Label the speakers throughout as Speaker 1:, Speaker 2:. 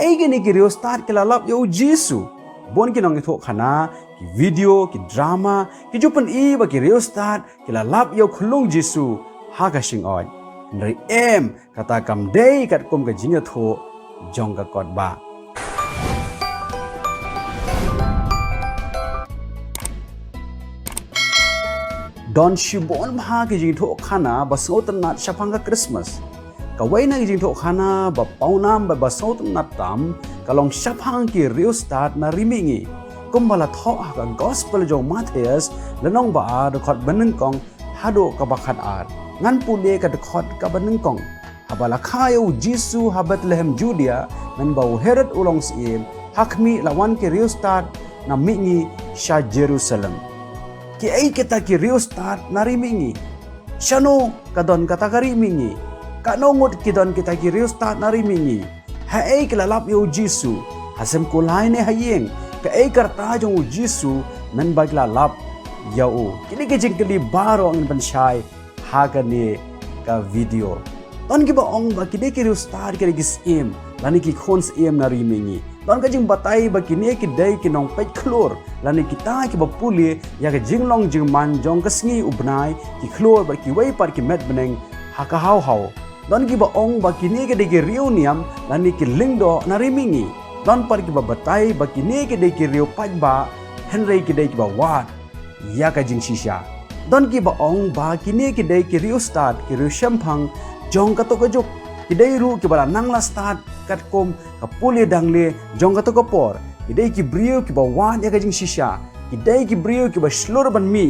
Speaker 1: hai gini ki rio start ki lalap yo Jisu bon ki nong itho khana ki video ki drama ki jupan I ba ki rio start ki lalap yo khulung Jisu ha ka sing oi nri em kata kam dei kat kum ka jing tho jong ka kot ba Don shibon bha ki jing tho khana ba sotan nat shapanga Christmas ka waina ki jing tho khana ba paunam ba sotan nat tam ka long shapang ki rio start na rimingi kumbala tho ka gospel jong Matthias lenong ba a de khot baneng kong hado ka bakhat ar ngan pule ka de khot ka baneng kong habala khayo Jisu ha Bethlehem Judea nan ba Herod ulong sim hakmi lawan ki rio start na mingi sha Jerusalem ki ai kita ki rio start narimingi shano kadon kata karimingi kanongot kidon kita ki rio start narimingi ha ai kilalap yo Jisu hasem kulai ne hayeng ka ai karta jong Jisu nan baglalap yao kini ke jingkeli baro ang banshai hagane ka video ton ki ba ong ba kide ki rio start ki gis im lani ki khons im narimingi don ka jing batai ba kini ki dai ki nong pet klor lani kita ki ba puli ya ka jing long jing man jong ka sngi ubnai ki klor ba ki wei par ki met beneng ha ka hau hau don ki ba ong ba kini ki dai ki reuniam lani ki lingdo narimingi don par ki ba batai ba kini ki dai ki rio pat ba henry ki dai ki ba wat ya ka jing shisha don ki ba ong ba kini ki dai ki rio start ki rio shampang jong ka to ka juk kidai ru ki bala nangla start kat kom ka puli dangle jong ka to ko por kidai ki brio ki ba wan ya ka jing shisha kidai ki brio ki ba shlor ban mi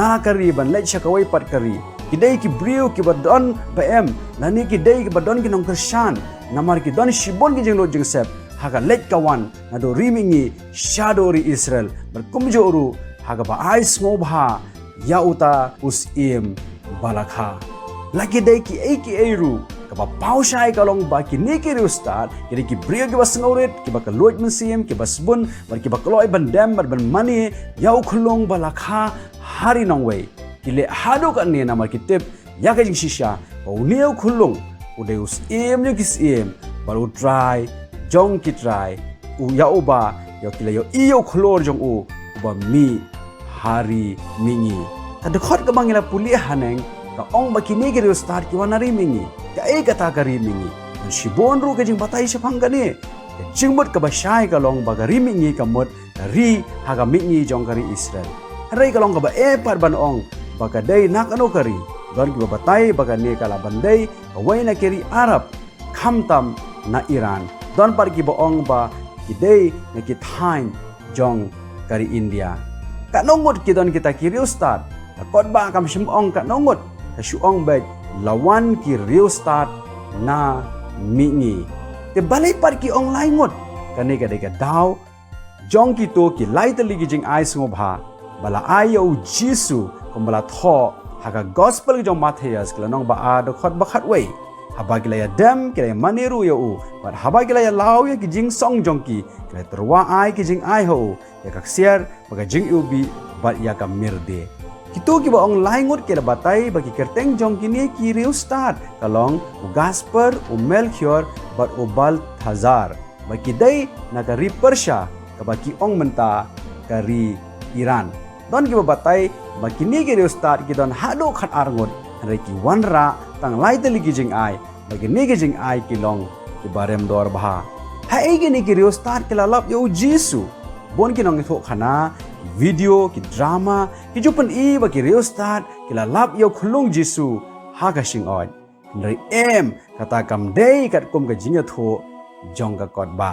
Speaker 1: na kari ban lech ka wai pat kari kidai ki brio ki ba don ba em nani kidai ki ba don ki nong kershan namar ki don shibon ki jing lo jing sep haga lech ka wan na do rimingi shadori Israel berkumjo ru haga ba ais ngobha ya uta us im balakha lagi dai ki ai ru kaba paushai kalong ba ki niki rio start kiri ki brio ki bas ngauret ki ba kaloj mensim ki bas bun bar ki ba kaloi ban dam bar ban mani yau khulong balakha hari nong wei ki le hado ka ne namar ki tip ya ka jing shisha o neu khulong udeus em yo kis em baru try jong ki try u ya uba yo ki le yo iyo khlor jong u ba mi hari mingi ta dekhot ka bangila puli haneng ka ong ba kini ki rio start ki wanari mingi ka ai kata kari mingi shibon ru ka jing batai shapang gani jingmut ka ba shai ka long ba gari mingi ka mut ri ha ka mingi jong kari Israel rai ka long ka ba e par ban ong ba ka dai nak ano kari don ki ba batai ba ka ne ka la bandai ka wai na kiri Arab khamtam na Iran don par ki ba ong ba ki dai na ki thain jong kari India ka nongot ki don kita ki rio start ka kot ba kam shim ong ka nongot ka shuong bet lawan ki rio start na mingi te balai par ki ong lai ngot kane ka de ka daw jong ki to ki lai tali ki jing ai sngo bha bala ayo Jisu kom bala tho ha ka gospel ki jong Matthias kla nong ba a do khot ba khat wei haba ki la ya dam ki la maniru yo u but haba ki la ya law ya ki jing song jong ki kla terwa ai ki jing ai ho ya ka share ba ka jing ubi but ya ka mirde Kito ki ba ong laingot kira batay bagi kerteng jong kini ki rio start kalong u Gasper u Melchior bat u Balthazar bagi day nagari Persya kabaki ong menta kari Iran don ki ba batay bagi ni ki rio start ki don hado khat arngot hari ki wanra tang lai teli ki jing ai bagi ni ki jing ai ki long ki barem dor bha hai ki ni ki rio start ki lalap yo Jisu bon ki nong itho khana video ki drama ki jupan I ba ki rio start ki la lap yo khulung Jisu ha ka sing oi nri em kata kam dei kat kum ka jing tho jong ka kot ba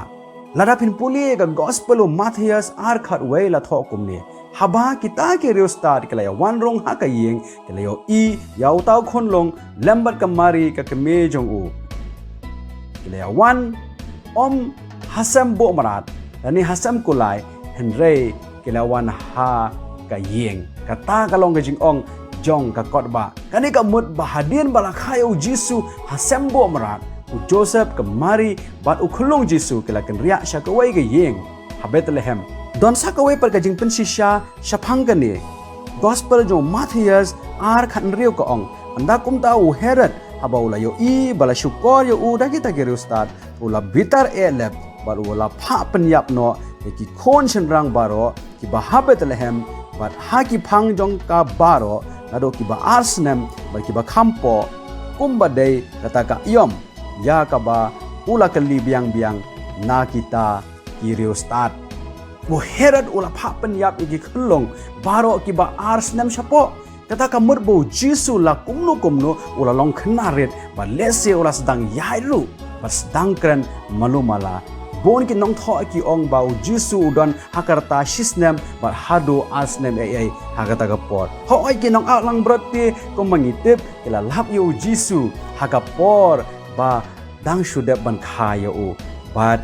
Speaker 1: lada phin puli ka gospel of Matthias ar khat wei la tho kum ne haba kita ki rio start ki la ya wan rong ha ka yeng ki la yo I yau tau khon long lambat ka mari ka ke me jong u ki la ya wan om hasam bo marat ani hasam kulai henry kilawan ha ka yeng kata kalong ka jing ong jong ka kot ba kani ka mut bahadin bala khayo Jisu hasembo marat u Joseph ka mari bat u khulung Jisu kila kan ria sha ka wai ka yeng ha Bethlehem don sa ka wai par ka jing pen shisha shaphang ka ni gospel jong Matthias ar khan rio ka ong anda kum ta u Herod habaula yo I bala shukor yo u da kita geru start ula bitar elep bat wala pha penyap no ki khon senrang baro ki ba Bethlehem bat ha ki phang jong ka baro nado ki ba Arsnem bat ki ba Kampo kumba dei kata ka yom ya ka ba ula kali biang na kita ki rio start bo Herod ula pha penyap ki khulong baro ki ba Arsnem sapo kata ka merbo Jisu la kumno ula long knaret ba lese ula sedang yairu ba sedang kren malumala bon ki nong tho ki ong bau Jisu udon hakarta shisnem ba hado Arsnem ai hakata ka por ho ai ki nong lang brati ko mangitip kila lap yo Jisu hakapor ba dang shudep ban khaya u bat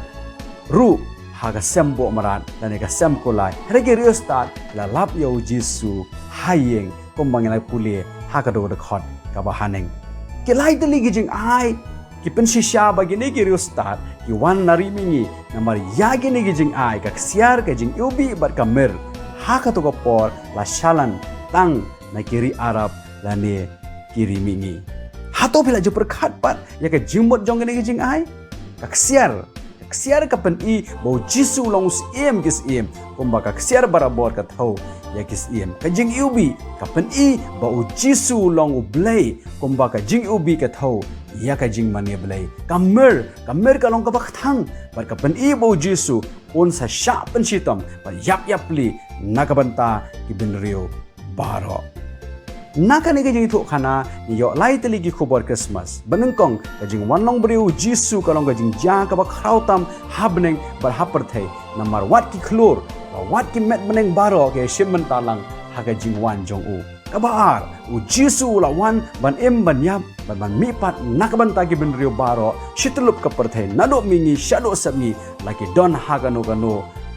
Speaker 1: ru haga sembo marat dan ka sem kolai rege rio start la lap yo Jisu hayeng kumbangan ay puli hakado de khot ka bahaneng kilai teli gijing ai ki pensisya bagi ni ki rio start ki wan narimingi namar yagi ni gijing ai ka siar ka jing ubi bar kamer hakato ko por la shalan tang na kiri Arab la ne kiri mingi hato pila jo perkhat pat ya ka jimot jong ni gijing ai ka siar ka pen i bo Jisu long sim kis im kumba ka siar barabor ka thau ya kis im ka jing ubi ka pen i bo Jisu long ublay kumba ka jing ubi ka thau ya ka jing mani blay kamer ka long ka bakthang bar ka pen i bo Jisu un sa sha pen sitam bar yap li nakabanta ki bin rio baro naka ni kajing itu khana ni yo lai teli ki khobor Christmas benengkong kajing wanong briu Jisu kalong kajing ja ka ba krautam habneng bar haper thai namar wat ki khlur wat ki met beneng baro ke shimmen talang ha kajing wan jong u kabar u Jisu la wan ban em ban yap ban mi pat nakabanta ki ben rio baro shitlup ka per thai nado mingi shado sami laki don ha kanu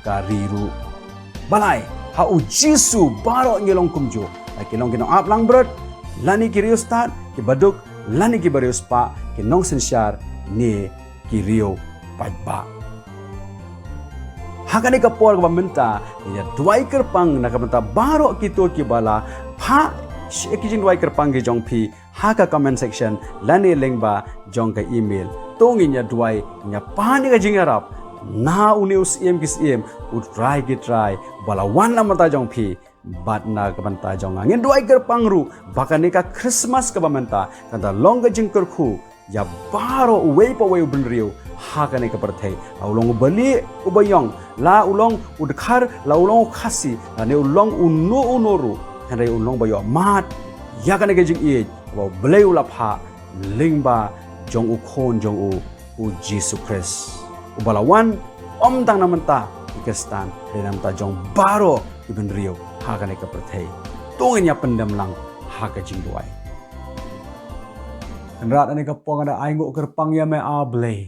Speaker 1: ka riru balai ha u Jisu baro ngilong kumjo laki long kinong ap lang brot lani ki rio start ki baduk lani ki barius pa ki nong sensyar ni ki rio pajba hakani ka por ka minta ya duai kerpang nakamenta baro ki to ki bala pha ki jing duai kerpang ki jong phi haka comment section lani lengba jong ka email tongin ya duai nya pa ni ka jing arab na uneus em kis em u try bala wan namata jong phi bat na kabanta jong angin duai gerpang ru bakani ka Christmas ka bamenta kanta longa jingker khu ya baro wei pa wei benriu hakane ka perthai ulong bali ubayong la ulong udkhar la ulong khasi ne ulong unoru kanai ulong bayo mat ya kane ka jing e ba bleu la pha lingba jong u khon jong u Jesus Christ ubalawan om tang namenta ikestan renamta jong baro ibn rio hakane ka perthai tongin ya pendam lang haka jing duai kanrat ane ka pong ada aingo kerpang ya me ablay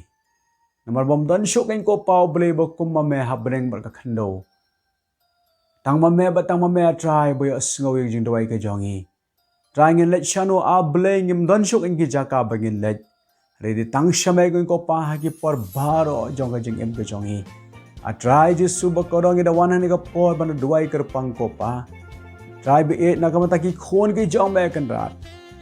Speaker 1: namar bom dan syuk ko pau blay bakum me habneng bar ka khando tang me try boy asngaw jing duai ka jongi try ngin let chano ablay ngim dan syuk ki jaka bagin let ready tang shamay ko pa haki por baro jong ka jing em ka jongi try Jisu bakorong ida wan hani ka por ban duai kerpang ko pa try be et nakamata ki khon ki jong me kan rat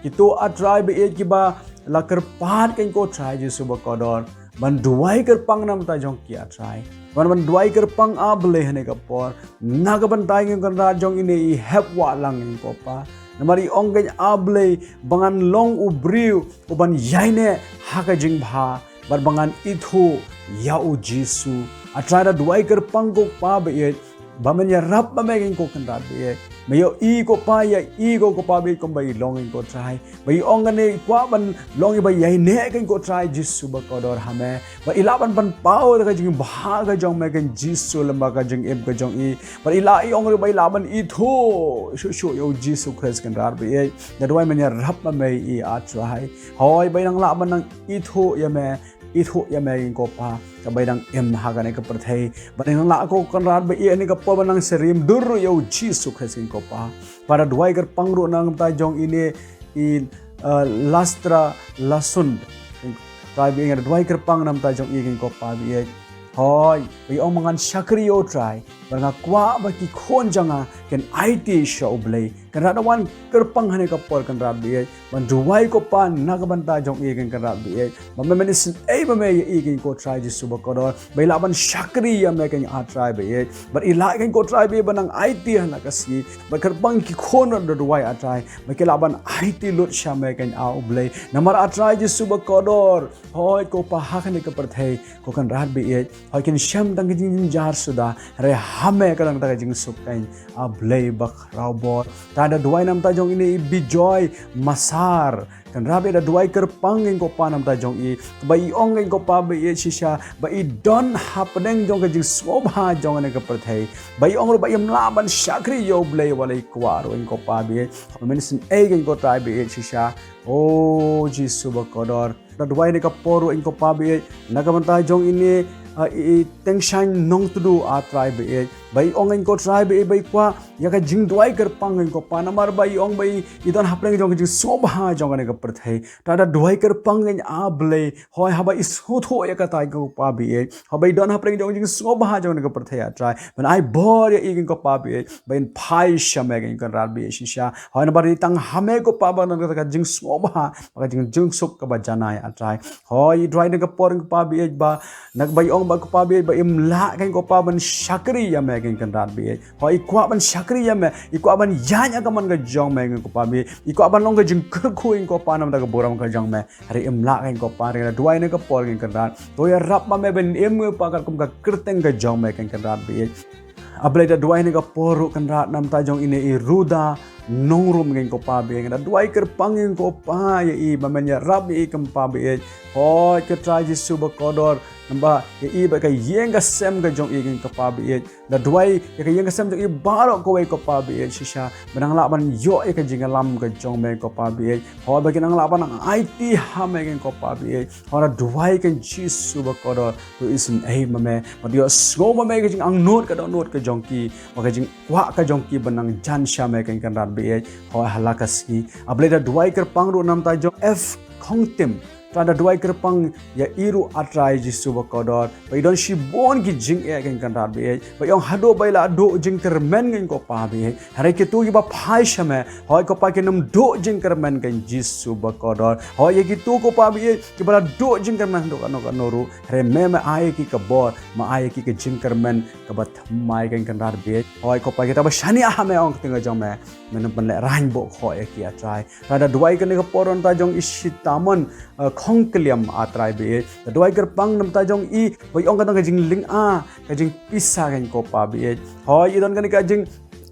Speaker 1: kito try be et ki ba la kerpat kan ko try Jisu bakodor ban duai kerpang nam ta jong ki try ban duai kerpang able hani ka por nagaban tai ngin kan rat jong ini I hep wa lang in ko pa namari ong gan able bangan long ubriu uban yaine haka jing bha bar bangan ithu ya u Jisu atrada duai kerpang ko pa be bamen ya rap ba me ko kan rat be mayo I ko pa ya I ko pa be ko bai long ko try bai ong ne kwa ban long bai yai ne kan ko try Jisu ba ko dor hame ba ilaban ban pau ka jing ba ga jong me kan Jisu lamba ka jing em ka jong I ba ila I ong bai laban I tho shu yo Jisu Christ kan rat be na duai men ya rap ba me I a try hoi bai nang laban nang I tho ya me ithu ya me ko pa ka baidang em ha ka ne ka perthai banang la ko kan rat ba ni ka pa banang serim dur yo Jisu Christ ko pa para duai ger pangru nang ta jong ini in lastra lasund try bi ngar duai ger pang nam ta jong i ko pa bi hoi bi ong mangan sakrio try banga kwa ba ki khon janga ken IT show blay kan radawan kerpang hane ka por kan rab bi ban duwai ko pa nagabanta jong e kan rab bi ba me nis e ba me e ken ko try jisu ba ko ba ila ban shakri ya me ken a try bi ba ila ken ko try bi banang IT hana kasi ba kerpang ki khon do duwai a try ba ke la ban IT lot sha me ken a blay namar a try jisu ba ko hoi ko pa hakane ka perthei ko kan rab bi hoi ken sham dang jing jar suda re hame kadang ta jing sup kain a blay bak raubor tada duai nam ta jong ini bijoy masar kan rabe da duai kerpang ngeng ko pa nam ta jong i ba i ong ngeng ko pa ba i shisha ba i don happening jong ka jing sobha jong ne ka perthei ba i ong ro ba i mlaban shakri yo blay walai kwaro ngeng ko pa bi men sin e ngeng ko tai bi shisha o jisu ba kodor da duai ne ka poru ngeng ko pa bi nagamanta jong ini tension nong tudu a tribe e bai ong ko tribe e bai kwa ya ka jing duai ker pang ko panamar bai ong bai idon hapleng jong jing sobha jong ne ka perthai tada duai ker pang a ble hoi ha bai so tho ya ka tai ko pa bi e ha bai don hapleng jong jing sobha jong ne ka perthai a try when I bor ya igin ko pa bi e bai phai shame gen kan ral bi shisha hoi na bari tang hame ko pa ba na ka jing sobha ka jing suk ka ba janai a try hoi dry ne ka por pa bi e ba nag bai ong ba ko pa bi ba imla kan ko pa ban shakri ya me kan rat bi ho ikwa ban shakri ya me ikwa ban yanya ka man ga jong me ko pa bi ikwa ban long ga jing kar khu in ko pa nam da ga boram ka jong me hari imla kan ko pa re duai ne ka por kan rat to ya rap ma me ben em pa ka kum ka kirteng ga jong me kan rat bi ablai da duai ne ka por kan rat nam ta jong ine i ruda nongrum ngeng ko pa bi da duai ker pangin ko pa ya i ba men ya rap i kam pa bi ho ke try jisu ba kodor namba ya i ba ka yenga sem ga jong i ngeng ko pa bi da duai ya ka yenga sem jong i baro ko wei ko pa bi shisha benang la ban yo e ka jinga lam ga jong me ko pa bi ho ba kinang la ban IT ha me ngeng ko pa bi ho da duai kan jisu ba kodor to isin ei ma me ma dio so ma me ga jing ang note ka do note ka jong ki ma ga jing wa ka jong ki benang jan sha me kan rat bi ho halakasi ablai da duai ker pang ro nam ta jong F khongtim tada duai kerpang ya iru atrai jisu ba kodor bai don shi bon ki jing e kan rat bi bai ong hado bai la do jing ter men ngin ko pa bi hare ke tu ba phai shame hoi ko pa ke nam do jing ker men kan jisu ba kodor hoi ye ki tu ko pa bi ki bala do jing ker men do kan noru hare me ai ki ka bor ma ai ki ke jing ker men ka ba mai kan rat bi hoi ko pa ke ta ba shani a me ong tinga jong me men ban le rain bo hoi ki atrai tada duai kan ka poron ta jong isitamon khongkliam atrai bi duai ker pang nam ta jong i bai ong ka jing ling a ka jing pisa kan ko pa bi hoi idon kan ka jing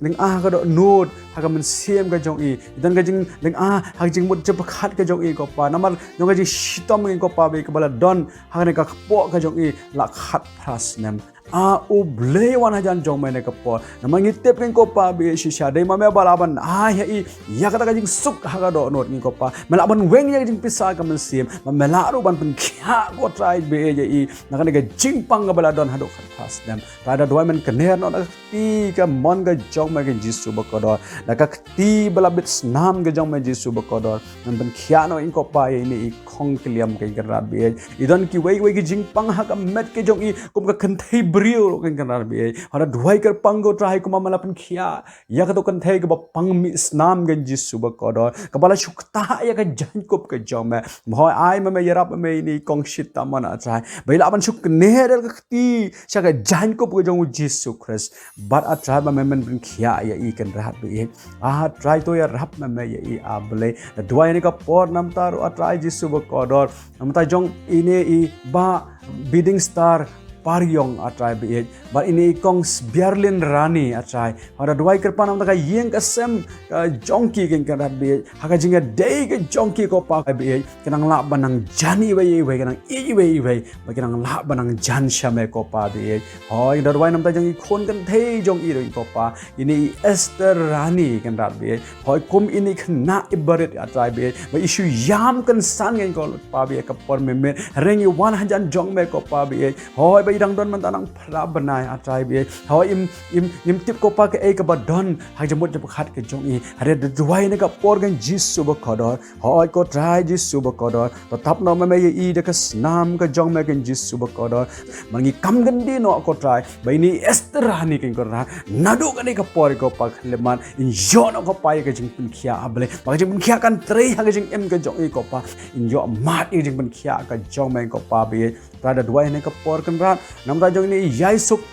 Speaker 1: ling a ka do nut ha ka men sem ka jong i idon ka jing ling a ha jing mut je pakhat ka jong i ko pa namar jong ka jing shitom ngin ko pa bi ka bala don ha ne ka po ka jong i la khat phras nem a u ble wan hajan jong me ne ka po namang itep kan ko pa bi shisha dei ma me balaban a ya i ya ka jing suk ha ka do not ngin ko pa melaban weng ya jing pisa ka men sem ma melaru ban pen kya ko try be ya i na ka ne ka jing pang ka bala don ha do khat phras nem pada duai men kener no na ti ka mon ga jong me kan jisu ba ko do na ka ti bala bit snam ga jong me jisu ba ko do nan ben kya no in ko pa ya ni i khong kliam kan rat bi idon ki wei ki jing pang ha ka met ke jong i kum ka kan thei brio kan rat bi hana duai ker pang go try ko mala pen khia ya ka to kan thei ka pang mi snam gan jisu ba ko do ka bala shukta ya ka jan kop ka jong me hoi ai me yarap me ni kong shit ta man a try bai la ban shuk ne ka ti sha ka jan kop ka jong jisu christ but a try ba me men pen khia ya i kan rat bi a try to ya rap me ya i a ble duai ni ka por nam tar a try jisu ba ko do nam ta jong ine i ba bidding star Paryong atrai bi but ini kong Berlin Rani atrai ada duai kerpan nam ta yeng ka sem jongki ken kan bi haka jinga dei ke jongki ko pa bi kenang la banang jani wei kenang i wei ba kenang la banang jan shame ko pa bi hoi da duai nam ta jang khon kan thei jong i ro ko pa ini Esther Rani kan rat bi hoi kum ini khna ibaret atrai bi ba issue yam kan san ngen ko pa bi ka por me rengi 100 jong me ko pa bi hoi bai dang don man tanang phra banai atrai be ho im tip ko pa ke e ka ba don ha jamut jap khat ke jong i hare duai ne ka por gan jisu ba khodor ho ko trai jisu ba khodor to tap no me i de ka snam ka jong me gan jisu ba khodor mangi kam gan di no ko trai bai ni estra ni ken ko ra nadu ka ni ka por ko pa khleman in yo no ko pa ka jing pun khia able ba jing pun khia kan trei ha ka jing em ka jong i ko pa in yo mat i jing pun khia ka jong me ko pa be rada duai ne ka por kan ra nam ta jong ni yai suk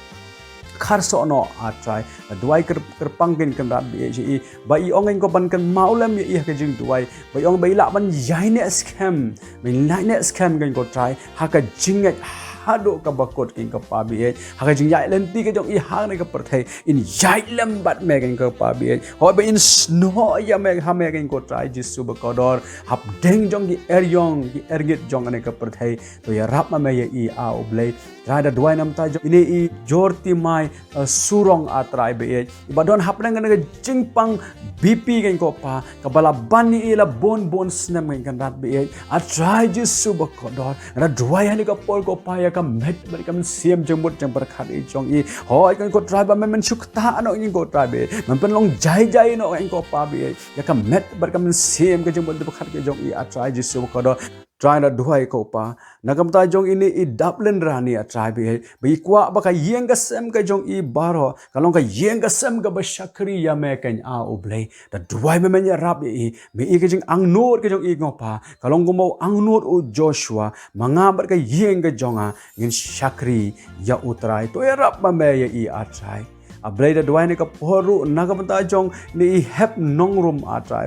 Speaker 1: khar so no atrai duai ker pangkin kan rat bi ji ba i ong ko ban kan maulam i ka jing duai ba ong bai la ban yai ne scam min lai ne scam kan ko trai ha ka jing hado ka bakot king ka pa bi ha ka jing yai len ti ka jong i ha ne ka per thai in yai lam bat me kan ka pa bi ho ba in sno ya me ha me kan ko trai jisu ba ko dor hap deng jong ki yong ki ergit jong ne ka per thai to ya rap ma me ya i a oblei rada duai nam ta jong ini i jorti mai surong atrai be ba don hap nang ne jing pang bp kan ko pa ka bala ban ni la bon snam kan rat be atrai jisu ba ko dor ra duai ni ka por ko pa ya ka met ber kam siam jembut jang berkhat i jong i hoi kan ko trai ba men sukta no in ko trai be man pen long jai no in ko pa be ya ka met ber kam siam ka jembut berkhat ke jong i atrai jisu ko do try na duhai ko pa nagam ta jong ini i dublin rani a try be kwa ba ka yeng ka sem ka jong i baro kalong ka yeng ka sem ka ba shakri ya me kan a oblei da duhai me men ya rap i me i ka jing ang nur ka jong i ngopa kalong ko mo ang nur o joshua manga bar ka yeng ka jong a ngin shakri ya utrai to ya rap ma me ya i a try ablai da duai ne ka poru nagamta jong ni hep nongrum atrai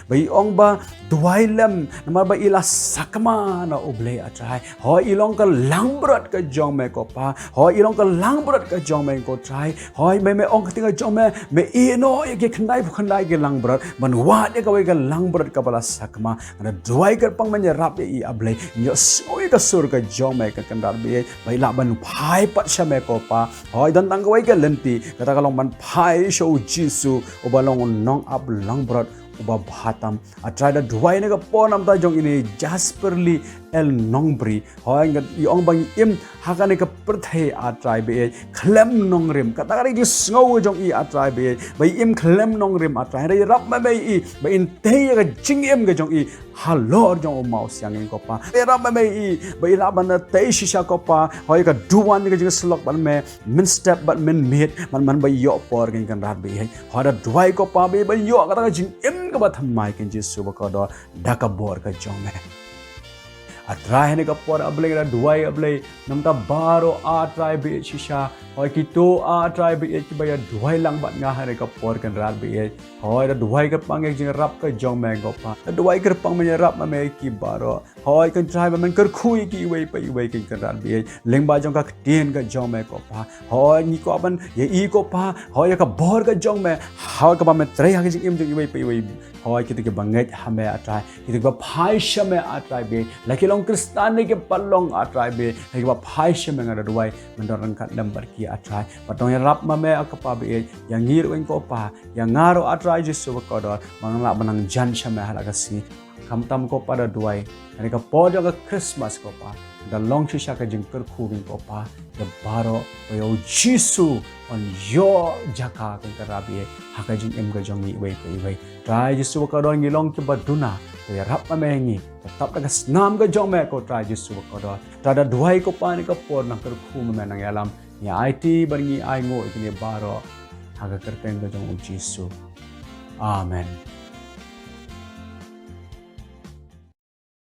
Speaker 1: be ong ba duai lam namar ba ila sakma na oblei atrai ho ilong ka langbrat ka jong me ko pa ho ilong ka langbrat ka jong me ko trai ho me ong ka tinga jong me i no ye ke khandai ke langbrat man wa de ka we ka langbrat ka bala sakma na duai ka pang men rap i ablei yo soi ka sur ka jong me ka kandar be la ban phai pat sha me ko pa ho dan tang ka we ka lenti kata kalong man phai show jisu obalong nong up langbrat uba bhatam atrai da duai ne ka ponam ta jong ini jasperly el nongbri hoang yong bang im hakane ka perthai atrai be khlem nongrim kata kari ji sngo jong i atrai be bai im khlem nongrim atrai re rap ma be i bai in te ka jing im ga jong i halor jong o mau siang in ko pa e rap ma be i bai la ban te shisha ko pa hoi ka duwan ga jing slok ban me min step but min mid man bai yo por gen kan rat be ho da duai ko pa be bai yo kata ka jing im ka ba thamai ken ji su ba ko do da ka bor ka jong me atrai ne ka por ablei ra duai ablei namta baro atrai be shisha hoi ki to atrai be ki ba ya duai lang bat nga ne ka por kan rat be hoi da duai ka pang jing rap ka jong me ko pa da duai ka pang me rap ma me ki baro hoi kan trai ba men kar khui ki wei pa wei kan rat be leng ba jong ka tien ka jong me ko pa hoi ni ko ban ye i ko pa hoi ka bor ka jong me hoi ka ba me trai ha jing im jing wei pa wei hoi ki ke banget ha me atrai ki ba phai sha me atrai be laki long kristani ke palong atrai be ki ba phai sha me ngada duai mendorang kat lembar ki atrai patong ya rap ma me akapa be yang ngir wen ko pa yang ngaro atrai jisu ko do mangla banang jan sha me hala kasi kamtam ko pada duai ani ka podo ka christmas ko pa da long shisha ka jing kar khubin ko pa the baro yo jisu on yo jaka kan karabi haka jing em ga jong ni wei trai jisu ko do ngi long ki baduna to ya rap ma me ngi tap da snam ga jong me ko trai jisu ko do ta da duai ko pa ni ka por na kar khum me nang yalam ya it bangi ai ngo ikini baro haka kerteng ga jong jisu amen